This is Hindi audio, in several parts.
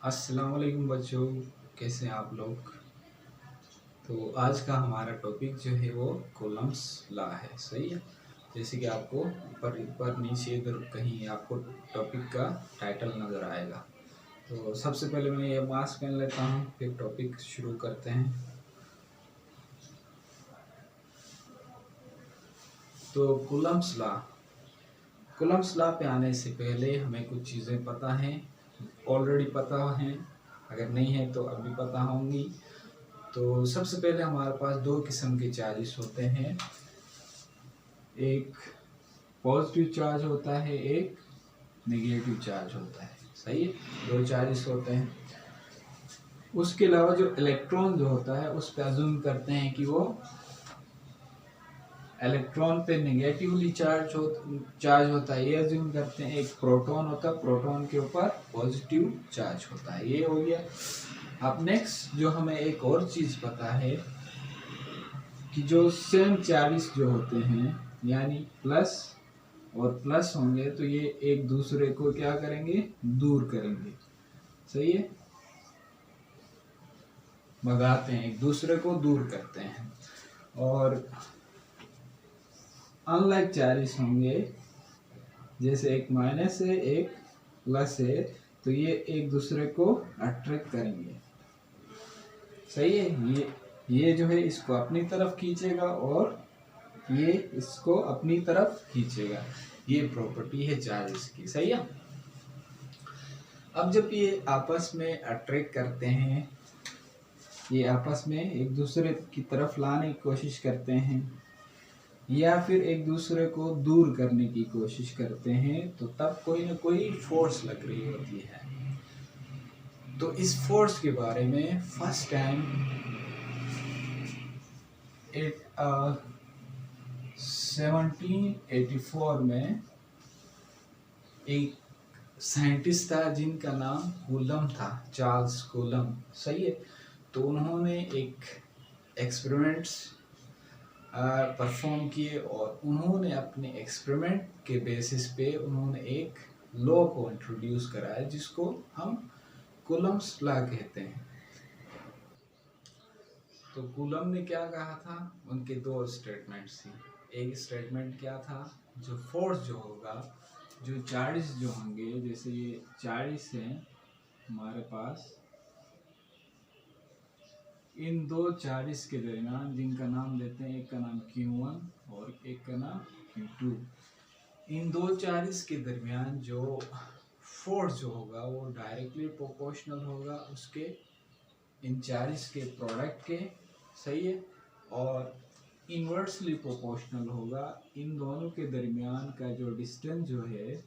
अस्सलाम वालेकुम बच्चों, कैसे हैं आप लोग। तो आज का हमारा टॉपिक जो है वो कूलम्ब्स लॉ है। सही है। जैसे कि आपको ऊपर नीचे इधर कहीं आपको टॉपिक का टाइटल नज़र आएगा। तो सबसे पहले मैं ये मास्क पहन लेता हूँ, फिर टॉपिक शुरू करते हैं। तो कूलम्ब्स लॉ पे आने से पहले हमें कुछ चीज़ें पता हैं, ऑलरेडी पता हैं, अगर नहीं है तो अभी पता होंगी। तो सबसे पहले हमारे पास दो किस्म के चार्जेस होते हैं, एक पॉजिटिव चार्ज होता है, एक नेगेटिव चार्ज होता है। सही है, दो चार्जेस होते हैं। उसके अलावा जो इलेक्ट्रॉन जो होता है उस पर अज्यूम करते हैं कि वो इलेक्ट्रॉन पे नेगेटिवली चार्ज होता है, ये अज्यूम करते हैं। एक प्रोटॉन होता है, प्रोटॉन के ऊपर पॉजिटिव चार्ज होता है, ये हो गया। अब नेक्स्ट जो हमें एक और चीज़ पता है कि जो सेम चार्जेस जो होते हैं, यानी प्लस और प्लस होंगे, तो ये एक दूसरे को क्या करेंगे, दूर करेंगे। सही है, भगाते हैं, एक दूसरे को दूर करते हैं। और अनलाइक चार्जेस होंगे, जैसे एक माइनस है एक प्लस है, तो ये एक दूसरे को अट्रैक्ट करेंगे। सही है, ये जो है इसको अपनी तरफ खींचेगा और ये इसको अपनी तरफ खींचेगा। ये प्रॉपर्टी है चार्जेस की। सही है। अब जब ये आपस में अट्रैक्ट करते हैं, ये आपस में एक दूसरे की तरफ लाने की कोशिश करते हैं या फिर एक दूसरे को दूर करने की कोशिश करते हैं, तो तब कोई ना कोई फोर्स लग रही होती है। तो इस फोर्स के बारे में फर्स्ट टाइम 1784 में एक साइंटिस्ट था जिनका नाम कूलम था, चार्ल्स कूलम। सही है। तो उन्होंने एक एक्सपेरिमेंट्स परफॉर्म किए और उन्होंने अपने एक्सपेरिमेंट के बेसिस पे उन्होंने एक लॉ को इंट्रोड्यूस कराया जिसको हम कूलम्स लॉ कहते हैं। तो कूलम ने क्या कहा था, उनके दो स्टेटमेंट्स थी। एक स्टेटमेंट क्या था, जो फोर्स जो होगा, जो चार्जेस जो होंगे, जैसे ये चार्जेस हैं हमारे पास, इन दो चार्जेस के दरमियान, जिनका नाम देते हैं, एक का नाम Q1 और एक का नाम Q2, इन दो चार्जेस के दरमियान जो फोर्स जो होगा वो डायरेक्टली प्रोपोर्शनल होगा उसके इन चार्जेस के प्रोडक्ट के। सही है। और इन्वर्सली प्रोपोर्शनल होगा इन दोनों के दरमियान का जो डिस्टेंस जो है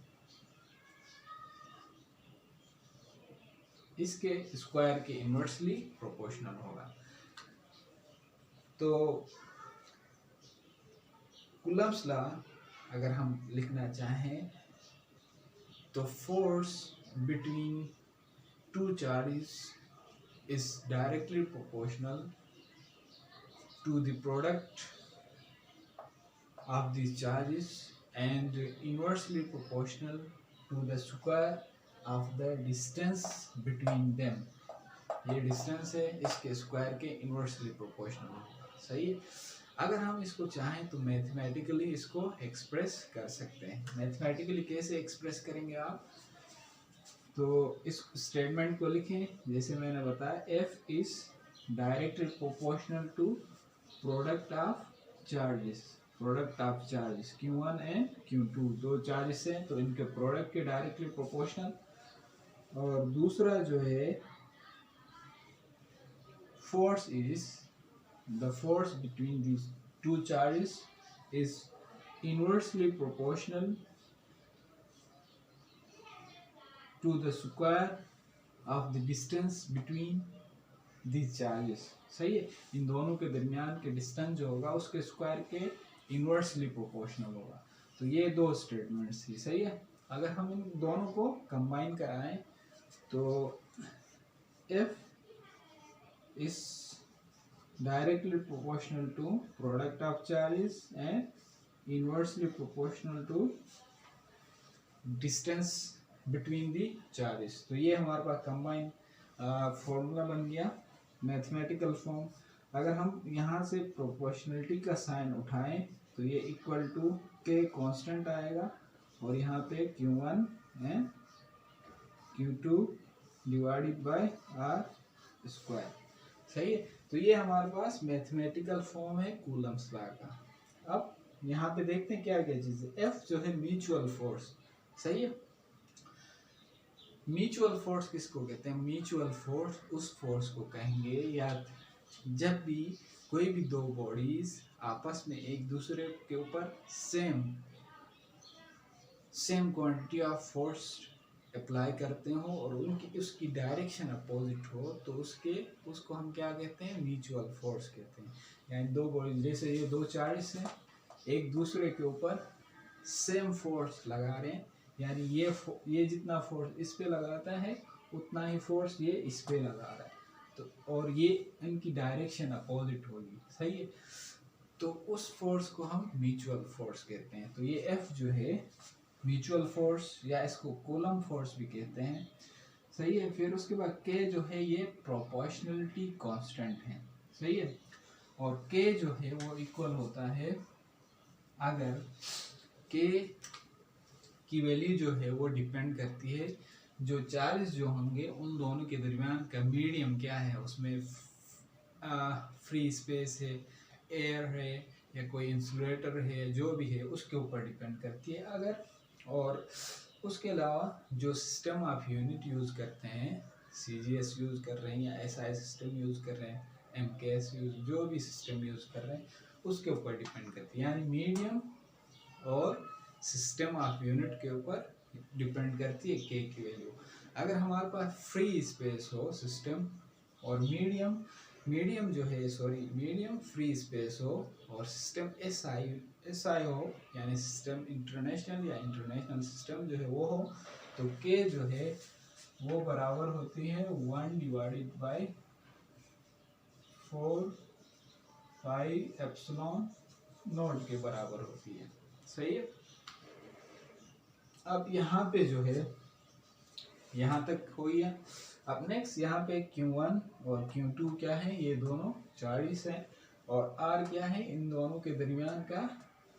इसके स्क्वायर के इन्वर्सली प्रोपोर्शनल होगा। तो कूलम्स लॉ अगर हम लिखना चाहें तो force between two charges is directly proportional to the product of these charges and inversely proportional to the square of the distance between them। ये डिस्टेंस है, इसके स्क्वायर के इन्वर्सली प्रोपोर्शनल होगा। सही है। अगर हम इसको चाहें तो मैथमेटिकली इसको एक्सप्रेस कर सकते हैं। मैथमेटिकली कैसे एक्सप्रेस करेंगे आप, तो इस स्टेटमेंट को लिखें जैसे मैंने बताया, F is directly proportional to product of charges. Product of charges Q1 and Q2, दो चार्जेस हैं तो इनके प्रोडक्ट के डायरेक्टली प्रोपोर्शनल। और दूसरा जो है force is the force between these two charges is inversely proportional to the square of the distance between these charges। सही है। इन दोनों के दरमियान के डिस्टेंस जो होगा उसके स्क्वायर के इनवर्सली प्रोपोर्शनल होगा। तो ये दो स्टेटमेंट्स थी। सही है। अगर हम इन दोनों को कंबाइन कराएं तो F is directly proportional to product of charges and inversely proportional to distance between the charges. तो ये हमारे पास कंबाइन फॉर्मूला बन गया मैथमेटिकल फॉर्म। अगर हम यहाँ से प्रोपोर्शनलिटी का साइन उठाएं तो ये इक्वल टू के कांस्टेंट आएगा और यहाँ पे Q1 है Q2 divided by r square. सही है। तो ये हमारे पास मैथमेटिकल फॉर्म है कूलम्स लॉ का। अब यहाँ पे देखते हैं क्या क्या चीज़ है। एफ जो है म्यूचुअल फोर्स। सही है। म्यूचुअल फोर्स किसको कहते हैं? म्यूचुअल फोर्स उस फोर्स को कहेंगे या जब भी कोई भी दो बॉडीज आपस में एक दूसरे के ऊपर same quantity of force apply करते हो और उनकी उसकी डायरेक्शन अपोजिट हो तो उसको हम क्या कहते हैं? म्यूचुअल फोर्स कहते हैं। यानी दो बॉडीज, जैसे ये दो चार्जेस हैं, एक दूसरे के ऊपर सेम फोर्स लगा रहे हैं, यानी ये जितना फोर्स इस पे लगाता है उतना ही फोर्स ये इस पे लगा रहा है, तो और ये इनकी डायरेक्शन अपोजिट होगी। सही है। तो उस फोर्स को हम म्यूचुअल फोर्स कहते हैं। तो ये एफ जो है म्यूचुअल फोर्स या इसको कूलम फोर्स भी कहते हैं। सही है। फिर उसके बाद के जो है ये प्रोपोर्शनलिटी कांस्टेंट है। सही है। और के जो है वो इक्वल होता है, अगर के की वैल्यू जो है वो डिपेंड करती है जो चार्ज जो होंगे उन दोनों के दरमियान का मीडियम क्या है, उसमें फ्री स्पेस है, एयर है या कोई इंसुलेटर है, जो भी है उसके ऊपर डिपेंड करती है। अगर और उसके अलावा जो सिस्टम आप यूनिट यूज़ करते हैं, CGS यूज़ कर रहे हैं या SI सिस्टम यूज़ कर रहे हैं, MKS यूज़, जो भी सिस्टम यूज़ कर रहे हैं उसके ऊपर डिपेंड करती है। यानी मीडियम और सिस्टम ऑफ यूनिट के ऊपर डिपेंड करती है के की वैल्यू। अगर हमारे पास फ्री स्पेस हो सिस्टम और मीडियम फ्री स्पेस हो और सिस्टम SI हो, यानी सिस्टम इंटरनेशनल या इंटरनेशनल सिस्टम जो है वो हो, तो के जो है वो बराबर होती है 1 divided by 4 pi epsilon not के बराबर होती है। सही है। अब यहाँ पे जो है यहाँ तक हो गया। अब नेक्स्ट यहाँ पे Q1 और Q2 क्या है? ये दोनों चार्जेस हैं और R क्या है? इन दोनों के दरमियान का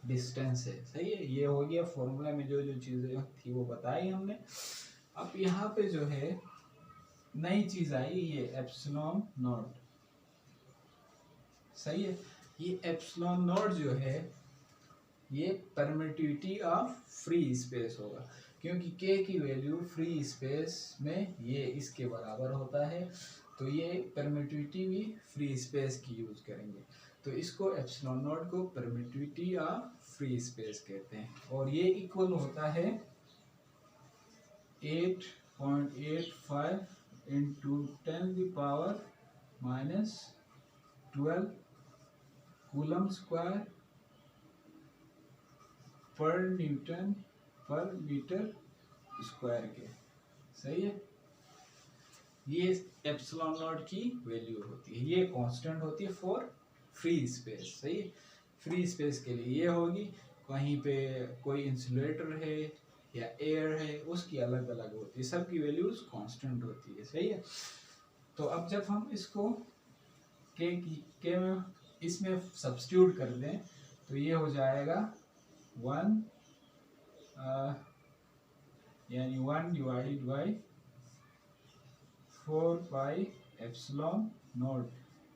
डिस्टेंस है। सही है। ये हो गया फॉर्मूला में जो जो चीज़ें थी वो बताई हमने। अब यहाँ पे जो है नई चीज़ आई, ये एप्सिलॉन नॉट। सही है। ये एप्सिलॉन नॉट जो है ये परमिटिविटी ऑफ फ्री स्पेस होगा, क्योंकि के की वैल्यू फ्री स्पेस में ये इसके बराबर होता है, तो ये परमिटिविटी भी फ्री स्पेस की यूज करेंगे। तो इसको एप्सिलॉन नॉट को परमिटिविटी ऑफ फ्री स्पेस कहते हैं और ये इक्वल होता है 8.85 इंटू 10⁻⁻12 कूलम स्क्वायर पर न्यूटन पर मीटर स्क्वायर के। सही है। ये एप्सिलॉन नॉट की वैल्यू होती है, ये कांस्टेंट होती है फॉर फ्री स्पेस। सही है। फ्री स्पेस के लिए ये होगी, कहीं पे कोई इंसुलेटर है या एयर है उसकी अलग अलग होती है, सबकी वैल्यूज कांस्टेंट होती है। सही है। तो अब जब हम इसको के में इसमें सब्स्टिट्यूट कर दें तो ये हो जाएगा 1 यानी 1 divided by 4 pi epsilon not,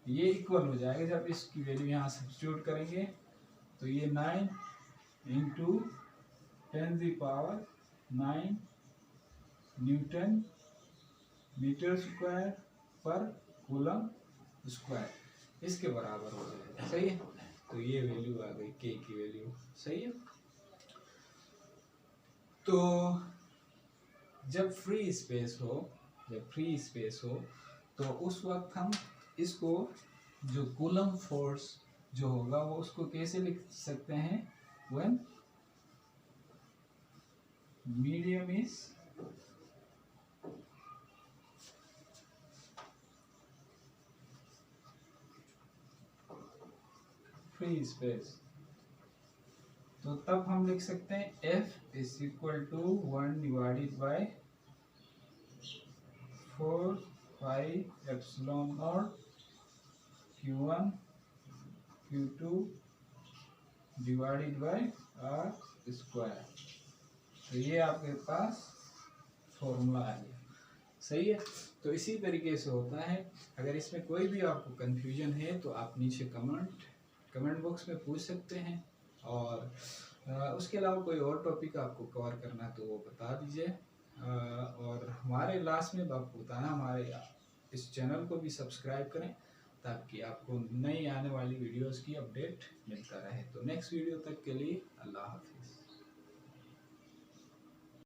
ये इक्वल हो जाएगा। जब इसकी वैल्यू यहाँ सब्स्टिट्यूट करेंगे तो ये 9 इंटू 10⁻⁹ न्यूटन मीटर स्क्वायर पर कूलम स्क्वायर इसके बराबर हो जाएगा। सही है। तो ये वैल्यू आ गई के की वैल्यू। सही है। तो जब फ्री स्पेस हो तो उस वक्त हम इसको जो कूलम फोर्स जो होगा वो उसको कैसे लिख सकते हैं? When medium is free space, तो तब हम लिख सकते हैं F is equal to 1 divided by 4 5 epsilon not Q1 Q2 divided by r square. तो ये आपके पास फॉर्मूला आ गया, सही है। तो इसी तरीके से होता है। अगर इसमें कोई भी आपको कंफ्यूजन है तो आप नीचे कमेंट बॉक्स में पूछ सकते हैं, और उसके अलावा कोई और टॉपिक आपको कवर करना है तो वो बता दीजिए। और हमारे लास्ट में आपको बताना, हमारे इस चैनल को भी सब्सक्राइब करें ताकि आपको नई आने वाली वीडियोस की अपडेट मिलता रहे। तो नेक्स्ट वीडियो तक के लिए अल्लाह हाफ़िज़।